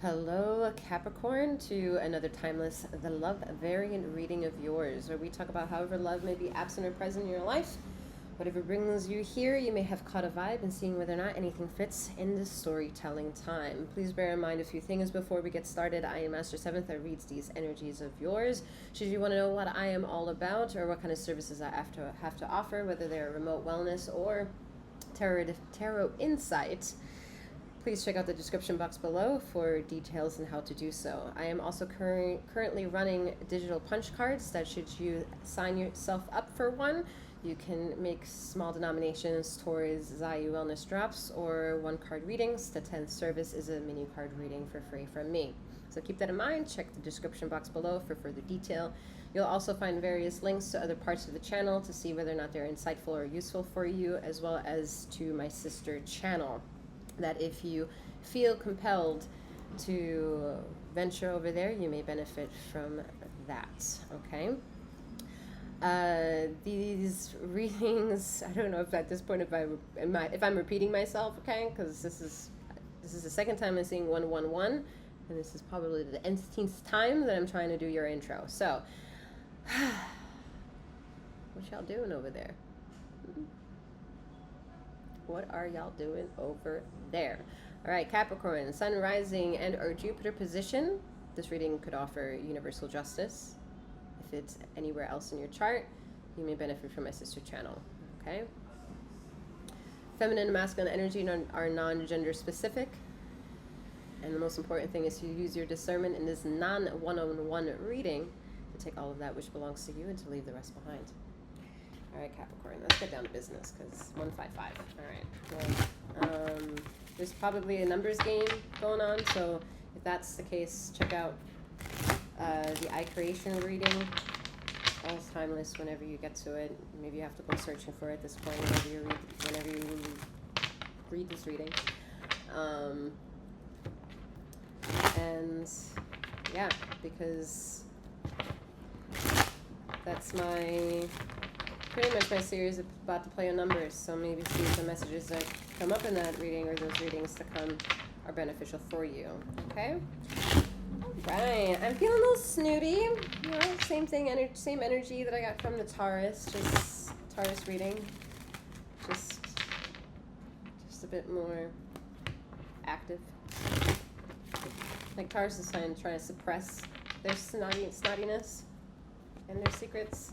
Hello, Capricorn, to another timeless, the love variant reading of yours, where we talk about however love may be absent or present in your life. Whatever brings you here, you may have caught a vibe and seeing whether or not anything fits in this storytelling time. Please bear in mind a few things before we get started. I am Master Seventh that reads these energies of yours. Should you want to know what I am all about or what kind of services I have to offer, whether they're remote wellness or tarot insight, please check out the description box below for details on how to do so. I am also currently running digital punch cards that should you sign yourself up for one, you can make small denominations towards 𝗖𝘀𝗵𝗔𝗽𝗽 wellness drops or one card readings. The 10th service is a mini card reading for free from me. So keep that in mind. Check the description box below for further detail. You'll also find various links to other parts of the channel to see whether or not they're insightful or useful for you, as well as to my sister channel, that if you feel compelled to venture over there, you may benefit from that, okay? These readings, I don't know if at this point if I'm repeating myself, okay? Because this is the second time I'm seeing 111, and this is probably the nth time that I'm trying to do your intro. So, what y'all doing over there? What are y'all doing over there? All right, Capricorn, Sun, Rising, and or Jupiter position. This reading could offer universal justice. If it's anywhere else in your chart, you may benefit from my sister channel, okay? Feminine and masculine energy are non-gender specific. And the most important thing is to use your discernment in this non-one-on-one reading to take all of that which belongs to you and to leave the rest behind. All right, Capricorn, let's get down to business, because 155. All right. Well, there's probably a numbers game going on, so if that's the case, check out the eye creation reading. All timeless whenever you get to it. Maybe you have to go searching for it at this point whenever you read this reading. And yeah, because that's pretty much my series about to play on numbers, so maybe see if the messages that come up in that reading or those readings to come are beneficial for you, okay? Right, I'm feeling a little snooty, you know, same thing, same energy that I got from the Taurus, just Taurus reading, just a bit more active. Like Taurus is trying to suppress their snottiness and their secrets.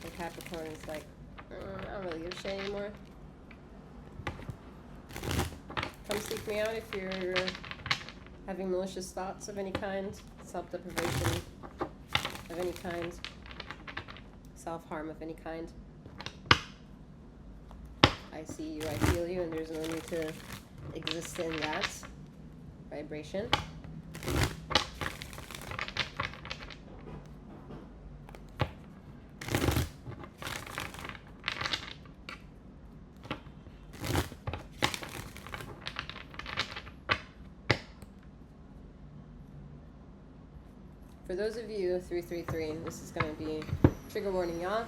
And Capricorn is like, I don't really give a shit anymore. Come seek me out if you're having malicious thoughts of any kind, self-deprivation of any kind, self-harm of any kind. I see you, I feel you, and there's no need to exist in that vibration. For those of you, 333, this is going to be trigger warning, y'all.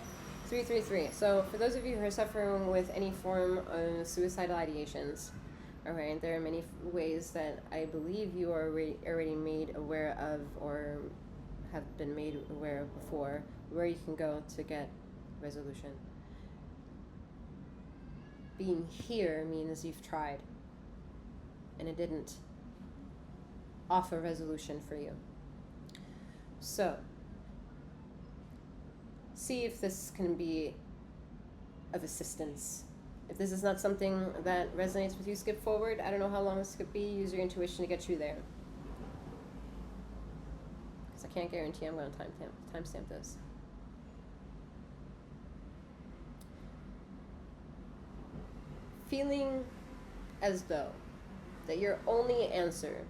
333. So for those of you who are suffering with any form of suicidal ideations, all right, there are many ways that I believe you are already made aware of or have been made aware of before, where you can go to get resolution. Being here means you've tried, and it didn't offer resolution for you. So, see if this can be of assistance. If this is not something that resonates with you, skip forward. I don't know how long this could be. Use your intuition to get you there. Because I can't guarantee I'm going to timestamp this. Feeling as though that your only answer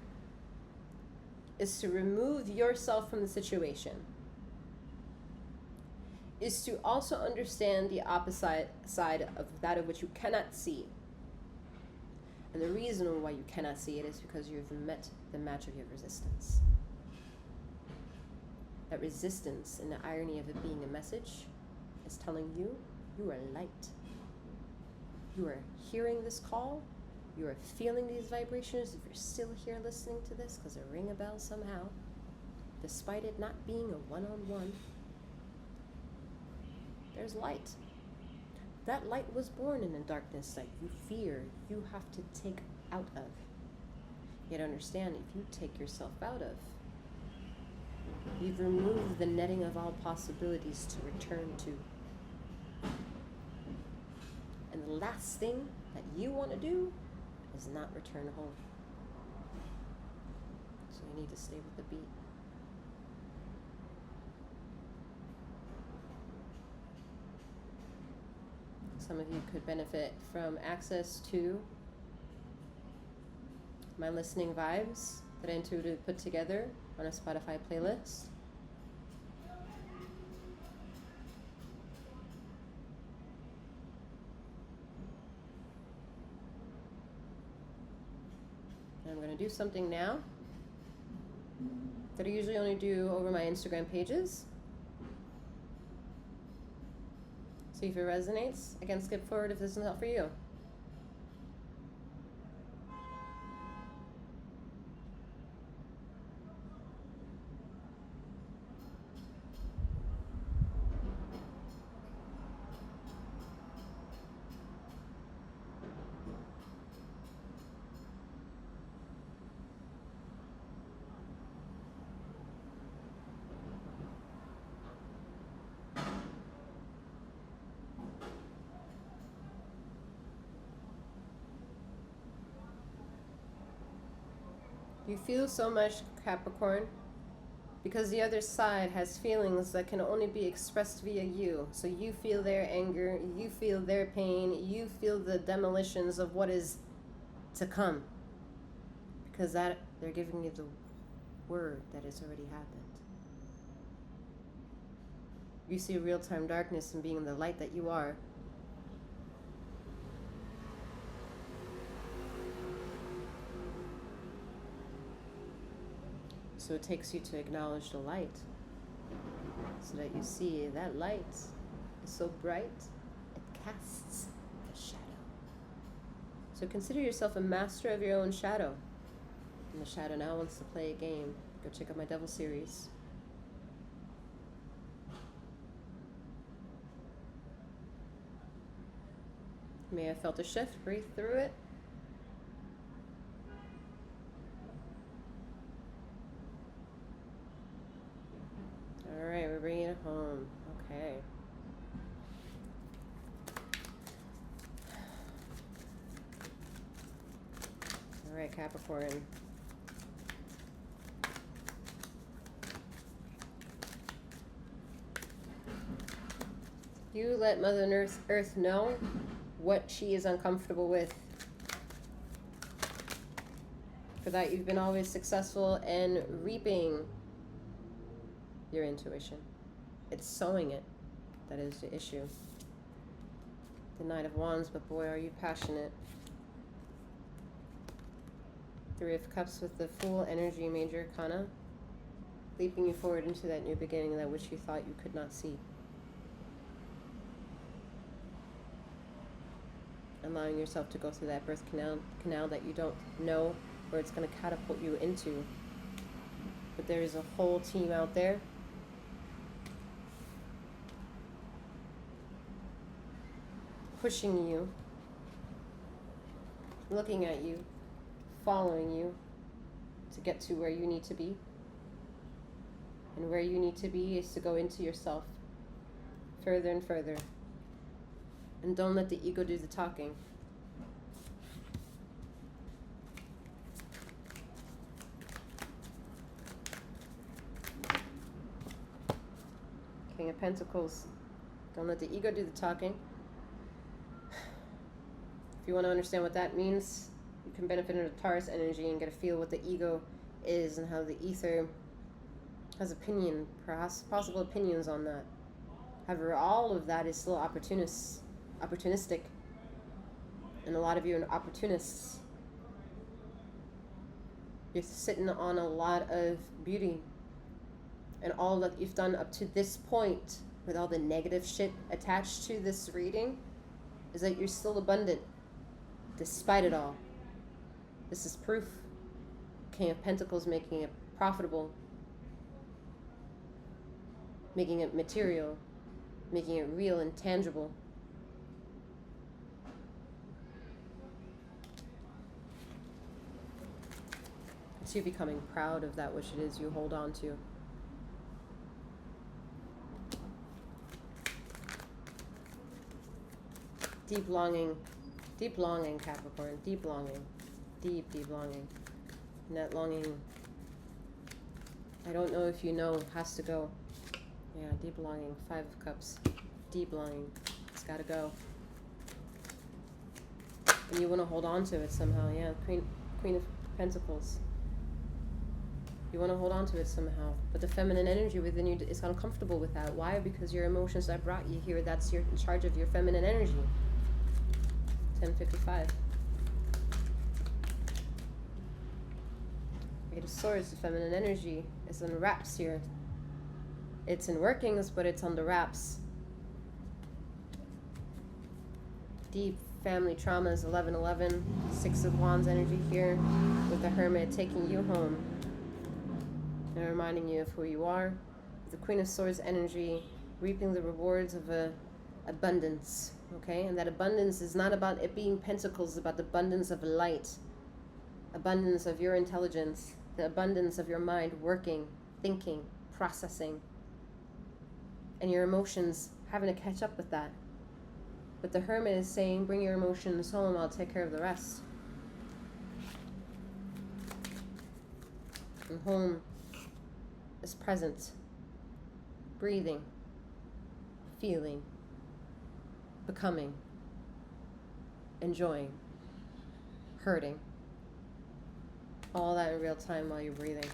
is to remove yourself from the situation, is to also understand the opposite side of that of which you cannot see. And the reason why you cannot see it is because you've met the match of your resistance. That resistance, and the irony of it being a message, is telling you you are light. You are hearing this call, you are feeling these vibrations, if you're still here listening to this, because they ring a bell somehow, despite it not being a one-on-one, there's light. That light was born in a darkness that you fear you have to take out of. Yet understand, if you take yourself out of, you've removed the netting of all possibilities to return to. And the last thing that you want to do is not return home. So you need to stay with the beat. Some of you could benefit from access to my listening vibes that I intuitively put together on a Spotify playlist. And I'm going to do something now that I usually only do over my Instagram pages. See if it resonates. I can skip forward if this is not for you. You feel so much, Capricorn, because the other side has feelings that can only be expressed via you. So you feel their anger, you feel their pain, you feel the demolitions of what is to come. Because that they're giving you the word that has already happened. You see real-time darkness and being the light that you are. So it takes you to acknowledge the light, so that you see that light is so bright, it casts a shadow. So consider yourself a master of your own shadow. And the shadow now wants to play a game. Go check out my Devil series. You may have felt a shift, breathe through it. All right, we're bringing it home. Okay. All right, Capricorn. You let Mother Earth know what she is uncomfortable with. For that, you've been always successful in reaping your intuition. It's sowing it that is the issue. The Knight of Wands, but boy, are you passionate. Three of Cups with the Fool energy, Major Arcana, leaping you forward into that new beginning, that which you thought you could not see. Allowing yourself to go through that birth canal that you don't know where it's going to catapult you into. But there is a whole team out there pushing you, looking at you, following you to get to where you need to be. And where you need to be is to go into yourself further and further. And don't let the ego do the talking. King of Pentacles. Don't let the ego do the talking. If you want to understand what that means, you can benefit into Taurus energy and get a feel what the ego is and how the ether has possible opinions on that. However, all of that is still opportunistic. And a lot of you are opportunists. You're sitting on a lot of beauty. And all that you've done up to this point, with all the negative shit attached to this reading, is that you're still abundant, despite it all. This is proof. King of Pentacles making it profitable, making it material, making it real and tangible. It's you becoming proud of that which it is you hold on to. Deep longing, Capricorn, deep longing, deep longing. And that longing, I don't know if you know, has to go. Yeah, deep longing, 5 of Cups, deep longing, it's gotta go. And you want to hold on to it somehow, yeah, Queen of Pentacles. You want to hold on to it somehow, but the feminine energy within you is uncomfortable with that. Why? Because your emotions that brought you here, that's in charge of your feminine energy. 1055. Eight of Swords, the feminine energy is in wraps here. It's in workings, but it's on the wraps. Deep family traumas, 1111. 6 of Wands energy here with the Hermit taking you home and reminding you of who you are. The Queen of Swords energy, reaping the rewards of abundance. Okay, and that abundance is not about it being pentacles, it's about the abundance of light, abundance of your intelligence, the abundance of your mind working, thinking, processing, and your emotions having to catch up with that. But the Hermit is saying, bring your emotions home, I'll take care of the rest. And home is present, breathing, feeling, becoming, enjoying, hurting. All that in real time while you're breathing.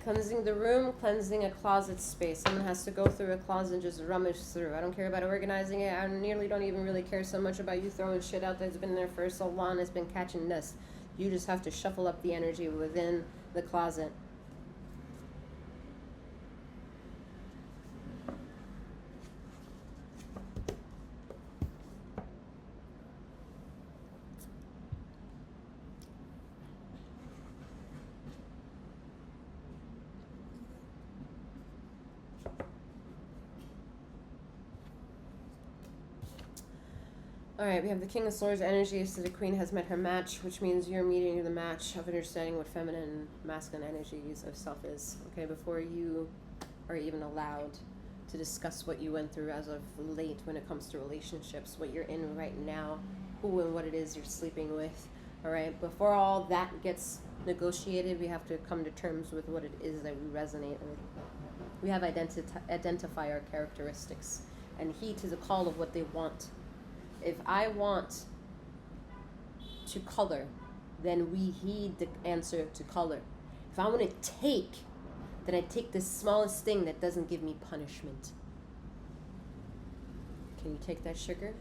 Cleansing the room, cleansing a closet space. Someone has to go through a closet and just rummage through. I don't care about organizing it. I nearly don't even really care so much about you throwing shit out that's been there for so long. It's been catching dust. You just have to shuffle up the energy within the closet. Alright, we have the King of Swords energy, so the Queen has met her match, which means you're meeting the match of understanding what feminine and masculine energies of self is. Okay, before you are even allowed to discuss what you went through as of late when it comes to relationships, what you're in right now, who and what it is you're sleeping with. Alright, before all that gets negotiated, we have to come to terms with what it is that we resonate with. We have identify our characteristics and heed to the call of what they want. If I want to color, then we heed the answer to color. If I want to take, then I take the smallest thing that doesn't give me punishment. Can you take that sugar?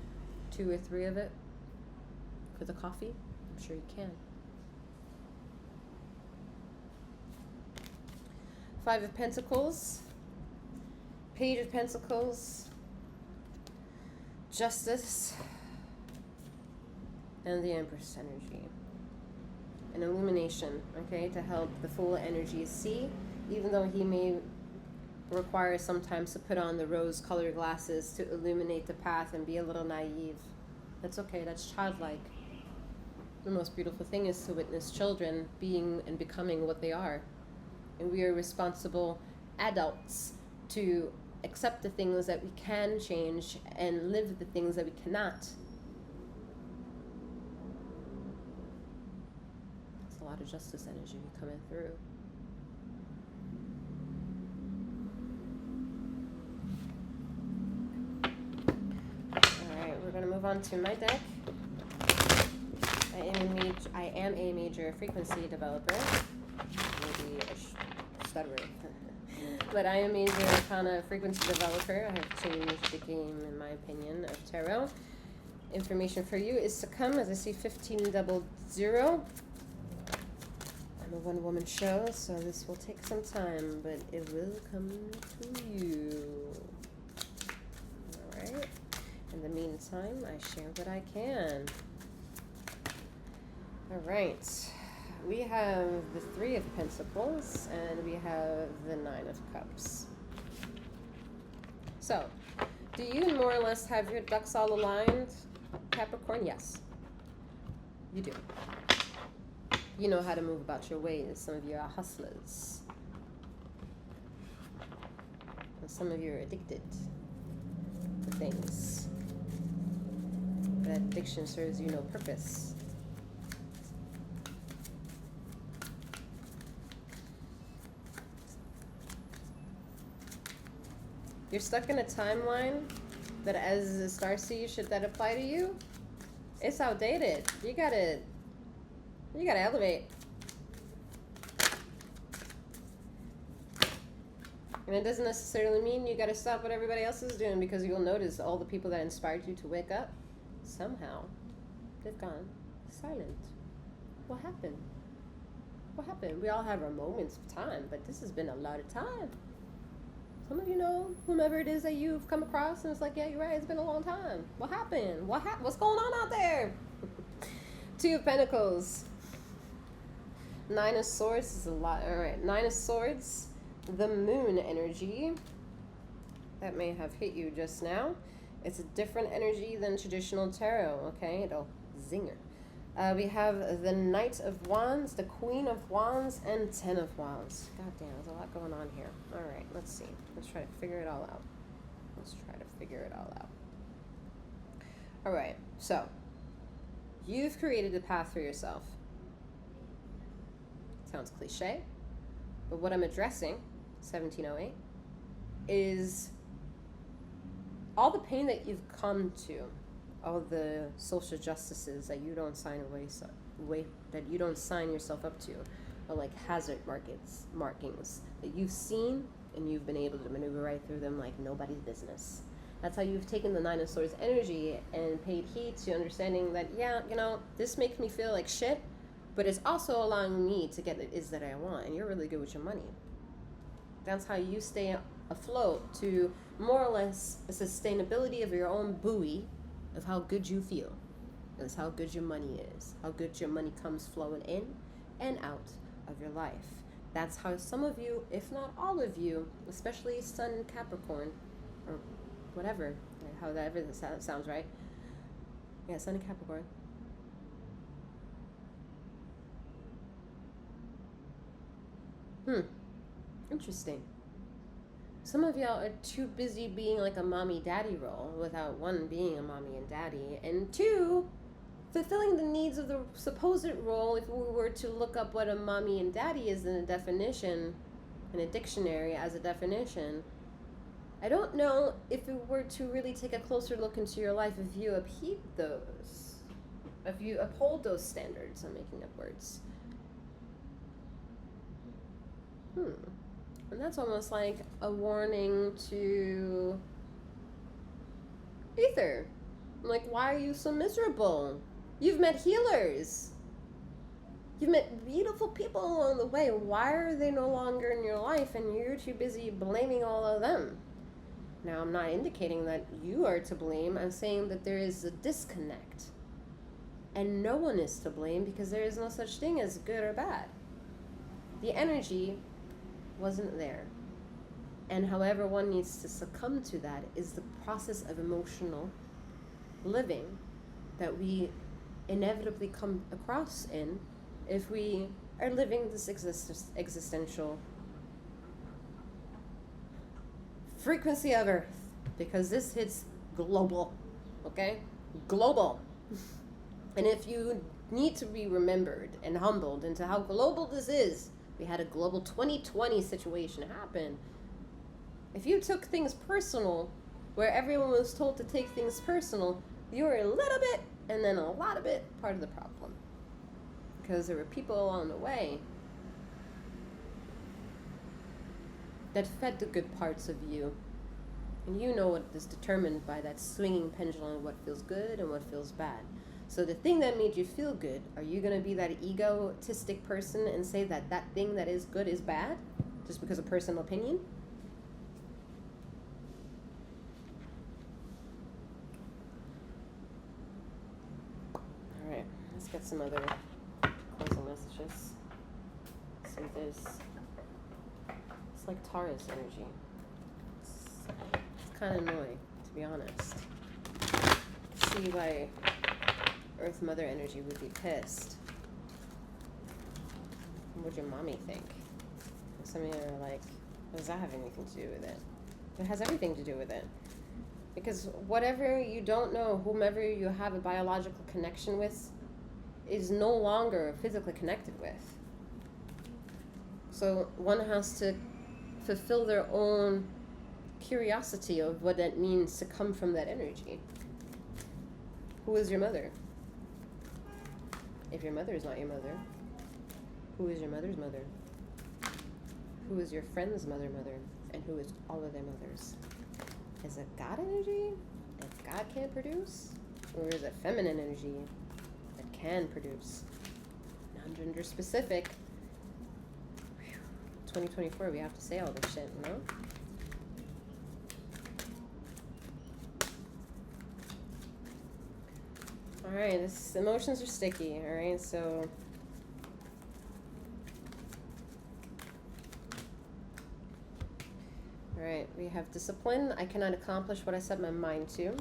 2 or 3 of it? For the coffee? I'm sure you can. 5 of Pentacles. Page of Pentacles. Justice, and the Empress energy. An illumination, okay, to help the Fool energy see, even though he may require sometimes to put on the rose-colored glasses to illuminate the path and be a little naive. That's okay, that's childlike. The most beautiful thing is to witness children being and becoming what they are. And we are responsible adults to accept the things that we can change and live the things that we cannot. There's a lot of justice energy coming through. Alright, we're going to move on to my deck. I am a major frequency developer. Maybe stuttering. But I am a Major Arcana frequency developer. I have changed the game, in my opinion, of tarot. Information for you is to come, as I see 1500. I'm a one-woman show, so this will take some time, but it will come to you. Alright. In the meantime, I share what I can. Alright. We have the Three of Pentacles, and we have the Nine of Cups. So, do you more or less have your ducks all aligned, Capricorn? Yes. You do. You know how to move about your ways. Some of you are hustlers. And some of you are addicted to things. That addiction serves you no purpose. You're stuck in a timeline that, as a starseed, should that apply to you? It's outdated. You gotta elevate. And it doesn't necessarily mean you gotta stop what everybody else is doing, because you'll notice all the people that inspired you to wake up, somehow, they've gone silent. What happened? What happened? We all have our moments of time, but this has been a lot of time. Some of you know whomever it is that you've come across, and it's like, yeah, you're right, it's been a long time. What happened? What's going on out there? Two of Pentacles. Nine of Swords is a lot. All right, Nine of Swords, the Moon energy. That may have hit you just now. It's a different energy than traditional tarot, okay? It'll zinger. We have the Knight of Wands, the Queen of Wands, and Ten of Wands. God damn, there's a lot going on here. All right, let's see. Let's try to figure it all out. All right, so you've created a path for yourself. Sounds cliche, but what I'm addressing, 1708, is all the pain that you've come to, all the social justices that you don't sign that you don't sign yourself up to, or like hazard markings that you've seen, and you've been able to maneuver right through them like nobody's business. That's how you've taken the Nine of Swords energy and paid heed to understanding that, yeah, you know, this makes me feel like shit, but it's also allowing me to get what it is that I want, and you're really good with your money. That's how you stay afloat to more or less a sustainability of your own buoy of how good you feel. That's how good your money is, how good your money comes flowing in and out of your life. That's how some of you, if not all of you, especially Sun in Capricorn, or whatever, however that sounds right. Yeah, Sun in Capricorn. Interesting. Some of y'all are too busy being like a mommy-daddy role without, one, being a mommy and daddy, and two, fulfilling the needs of the supposed role. If we were to look up what a mommy and daddy is in a definition, in a dictionary as a definition, I don't know if we were to really take a closer look into your life, if you uphold those standards. I'm making up words. And that's almost like a warning to Ether. Like, why are you so miserable? You've met healers. You've met beautiful people along the way. Why are they no longer in your life and you're too busy blaming all of them? Now, I'm not indicating that you are to blame. I'm saying that there is a disconnect. And no one is to blame, because there is no such thing as good or bad. The energy wasn't there. And however one needs to succumb to that is the process of emotional living that we inevitably come across in if we are living this existential frequency of Earth, because this hits global, okay? Global. And if you need to be remembered and humbled into how global this is, we had a global 2020 situation happen. If you took things personal, where everyone was told to take things personal, you were a little bit, and then a lot of it, part of the problem. Because there were people along the way that fed the good parts of you. And you know what is determined by that swinging pendulum of what feels good and what feels bad. So the thing that made you feel good, are you going to be that egotistic person and say that that thing that is good is bad just because of personal opinion? All right, let's get some other closing messages. So it's like Taurus energy. It's kind of annoying, to be honest. See why Earth Mother energy would be pissed. What would your mommy think? Some of you are like, what does that have anything to do with it? It has everything to do with it. Because whatever you don't know, whomever you have a biological connection with, is no longer physically connected with. So one has to fulfill their own curiosity of what that means to come from that energy. Who is your mother? If your mother is not your mother, who is your mother's mother? Who is your friend's mother? And who is all of their mothers? Is it God energy that God can't produce? Or is it feminine energy that can produce? Non-gender specific. 2024, we have to say all this shit, you know? Alright, emotions are sticky, alright, so alright, we have discipline. I cannot accomplish what I set my mind to.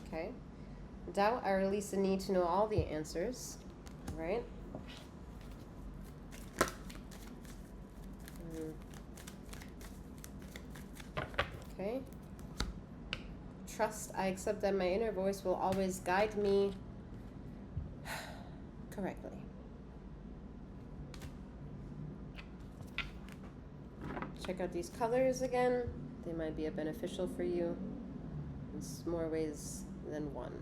Okay. Doubt, I release the need to know all the answers. Right? Okay. Trust, I accept that my inner voice will always guide me correctly. Check out these colors again. They might be beneficial for you in more ways than one.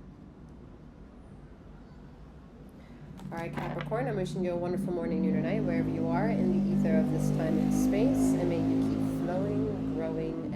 All right, Capricorn, I'm wishing you a wonderful morning, noon, or night, wherever you are in the ether of this time and space, and may you keep flowing, growing,